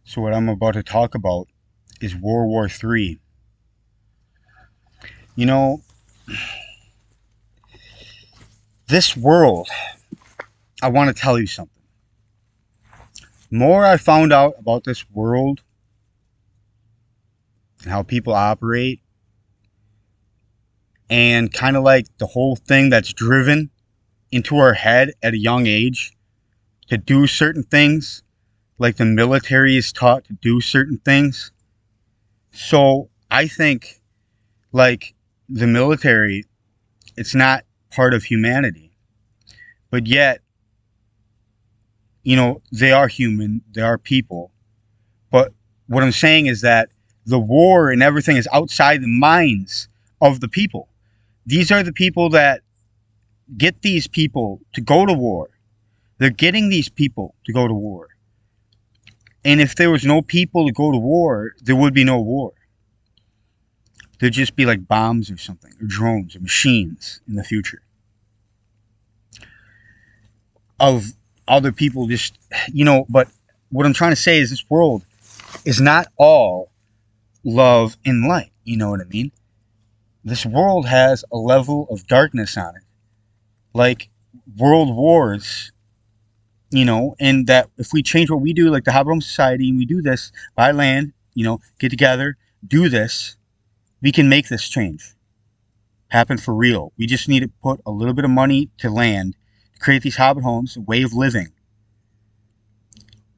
So what I'm about to talk about is World War III. You know, this world, I want to tell you something. The more I found out about this world and how people operate, and kind of like the whole thing that's driven into our head at a young age to do certain things, like the military is taught to do certain things. So I think, like, the military, it's not part of humanity. But yet, they are human, they are people. But what I'm saying is that the war and everything is outside the minds of the people. These are the people that get these people to go to war. They're getting these people to go to war. And if there was no people to go to war, there would be no war. There'd just be like bombs or something, or drones, or machines in the future of other people but what I'm trying to say is this world is not all love and light. You know what I mean? This world has a level of darkness on it. Like world wars, and that if we change what we do, like the Habrom Society, and we do this by land, get together, do this, we can make this change happen for real. We just need to put a little bit of money to land, create these hobbit homes, a way of living,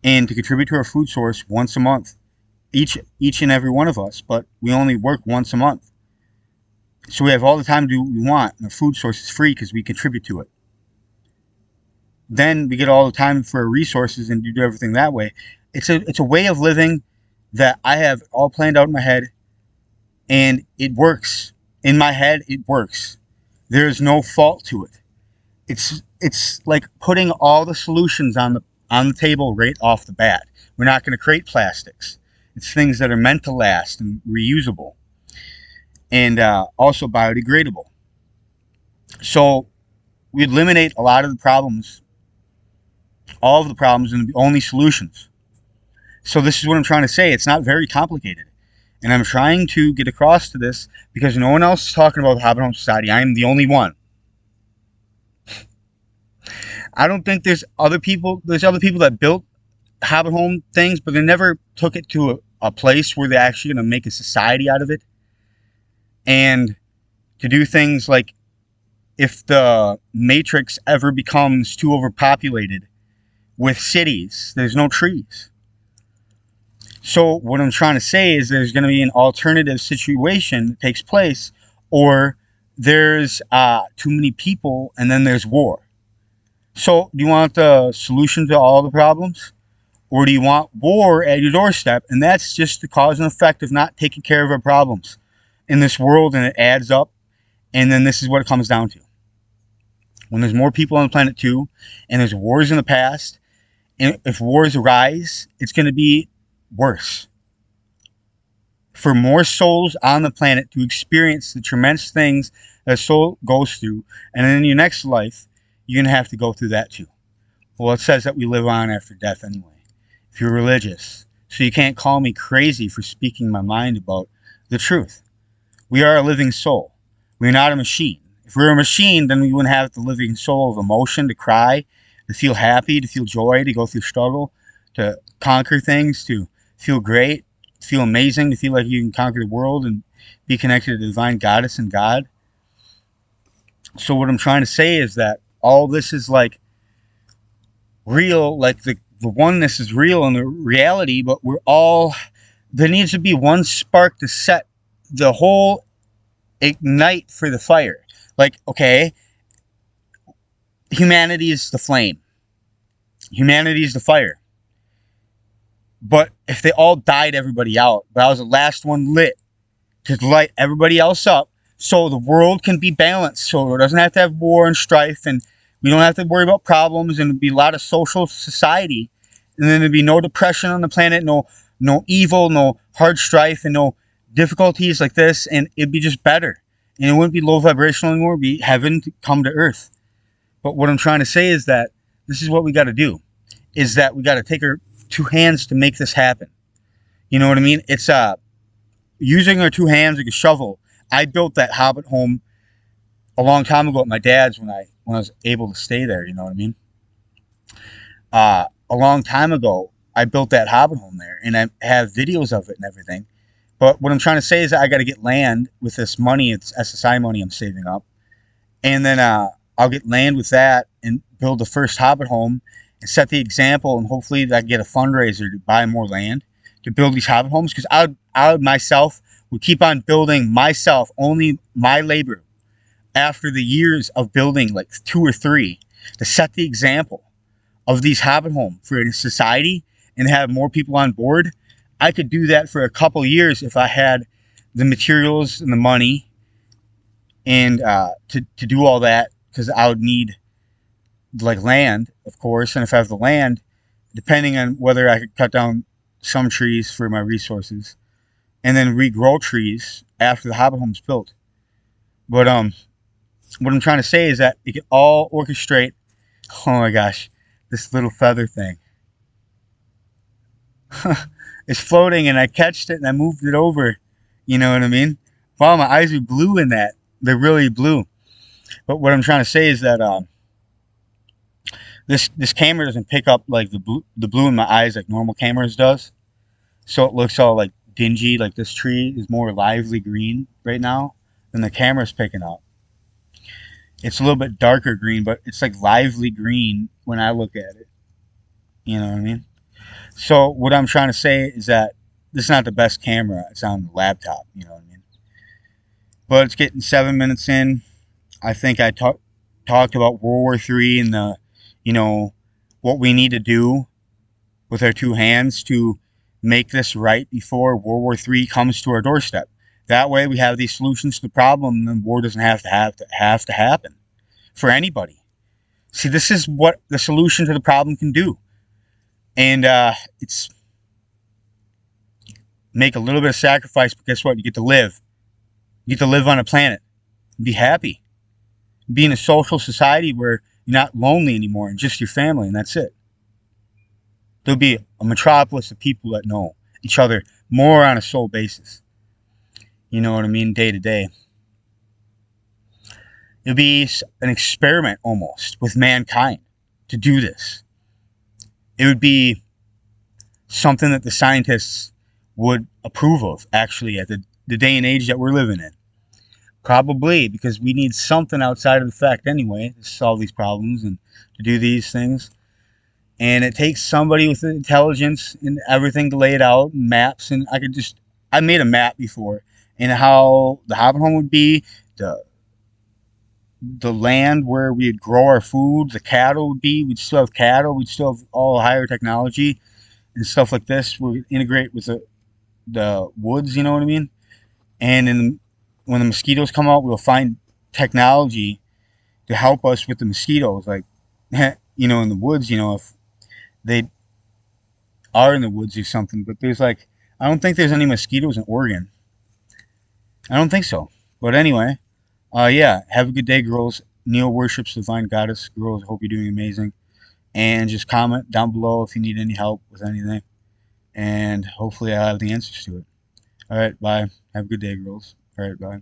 and to contribute to our food source once a month, each and every one of us. But we only work once a month, so we have all the time to do what we want, and our food source is free because we contribute to it. Then we get all the time for our resources and do everything that way. It's a way of living that I have all planned out in my head, and it works. In my head, it works. There is no fault to it. It's like putting all the solutions on the table right off the bat. We're not going to create plastics. It's things that are meant to last and reusable, and also biodegradable. So we eliminate a lot of the problems, all of the problems, and the only solutions. So this is what I'm trying to say. It's not very complicated. And I'm trying to get across to this because no one else is talking about the Hobbit Home Society. I am the only one. I don't think there's other people. There's other people that built Hobbit Home things, but they never took it to a place where they're actually going to make a society out of it. And to do things like, if the Matrix ever becomes too overpopulated with cities, there's no trees. So what I'm trying to say is there's going to be an alternative situation that takes place, or there's too many people and then there's war. So do you want the solution to all the problems? Or do you want war at your doorstep? And that's just the cause and effect of not taking care of our problems in this world, and it adds up. And then this is what it comes down to. When there's more people on the planet too, and there's wars in the past, and if wars arise, it's going to be worse. For more souls on the planet to experience the tremendous things that a soul goes through, and then in your next life, you're going to have to go through that too. Well, it says that we live on after death anyway, if you're religious. So you can't call me crazy for speaking my mind about the truth. We are a living soul. We're not a machine. If we were a machine, then we wouldn't have the living soul of emotion to cry, to feel happy, to feel joy, to go through struggle, to conquer things, to feel great, to feel amazing, to feel like you can conquer the world and be connected to the divine goddess and God. So what I'm trying to say is that all this is like real, like the oneness is real and the reality, but there needs to be one spark to set the whole ignite for the fire. Like, okay, humanity is the flame. Humanity is the fire. But if they all died everybody out, but I was the last one lit to light everybody else up, so the world can be balanced, so it doesn't have to have war and strife, and we don't have to worry about problems, and there'd be a lot of social society, and then there'd be no depression on the planet, no evil, no hard strife, and no difficulties like this, and it'd be just better. And it wouldn't be low vibrational anymore, it'd be heaven to come to earth. But what I'm trying to say is that this is what we got to do, is that we got to take our two hands to make this happen. You know what I mean? It's using our two hands like a shovel. I built that Hobbit home a long time ago at my dad's when I was able to stay there. You know what I mean? A long time ago, I built that Hobbit home there, and I have videos of it and everything. But what I'm trying to say is that I got to get land with this money. It's SSI money I'm saving up, and then I'll get land with that and build the first Hobbit home and set the example. And hopefully, I can get a fundraiser to buy more land to build these Hobbit homes, because I would myself would keep on building myself, only my labor, after the years of building like two or three, to set the example of these Hobbit home for society and have more people on board. I could do that for a couple of years if I had the materials and the money and to do all that, because I would need like land, of course. And if I have the land, depending on whether I could cut down some trees for my resources and then regrow trees after the Hobbit home's built. But what I'm trying to say is that it can all orchestrate. Oh my gosh, this little feather thing. It's floating, and I catched it and I moved it over. You know what I mean? Wow, my eyes are blue in that. They're really blue. But what I'm trying to say is that this camera doesn't pick up like the blue in my eyes like normal cameras does. So it looks all like dingy. Like this tree is more lively green right now than the camera's picking up. It's a little bit darker green, but it's like lively green when I look at it. You know what I mean? So what I'm trying to say is that this is not the best camera. It's on the laptop. You know what I mean? But it's getting 7 minutes in. I think I talked about World War III and the, you know, what we need to do with our two hands to make this right before World War III comes to our doorstep. That way, we have these solutions to the problem, and war doesn't have to happen for anybody. See, this is what the solution to the problem can do, and it's make a little bit of sacrifice. But guess what? You get to live. You get to live on a planet, and be happy, be in a social society where you're not lonely anymore, and just your family, and that's it. There'll be a metropolis of people that know each other more on a soul basis. You know what I mean? Day to day. It'll be an experiment almost with mankind to do this. It would be something that the scientists would approve of, actually, at the day and age that we're living in. Probably, because we need something outside of the fact anyway to solve these problems and to do these things. And it takes somebody with intelligence and everything to lay it out, and maps. And I made a map before, and how the Hobbit home would be, the land where we'd grow our food, the cattle would be. We'd still have cattle. We'd still have all higher technology and stuff like this. We'd integrate with the woods, you know what I mean? And when the mosquitoes come out, we'll find technology to help us with the mosquitoes. Like, you know, in the woods, you know, if they are in the woods or something. But I don't think there's any mosquitoes in Oregon. I don't think so. But anyway, yeah, have a good day, girls. Neil worships Divine Goddess. Girls, hope you're doing amazing. And just comment down below if you need any help with anything. And hopefully I'll have the answers to it. All right, bye. Have a good day, girls. All right, bye.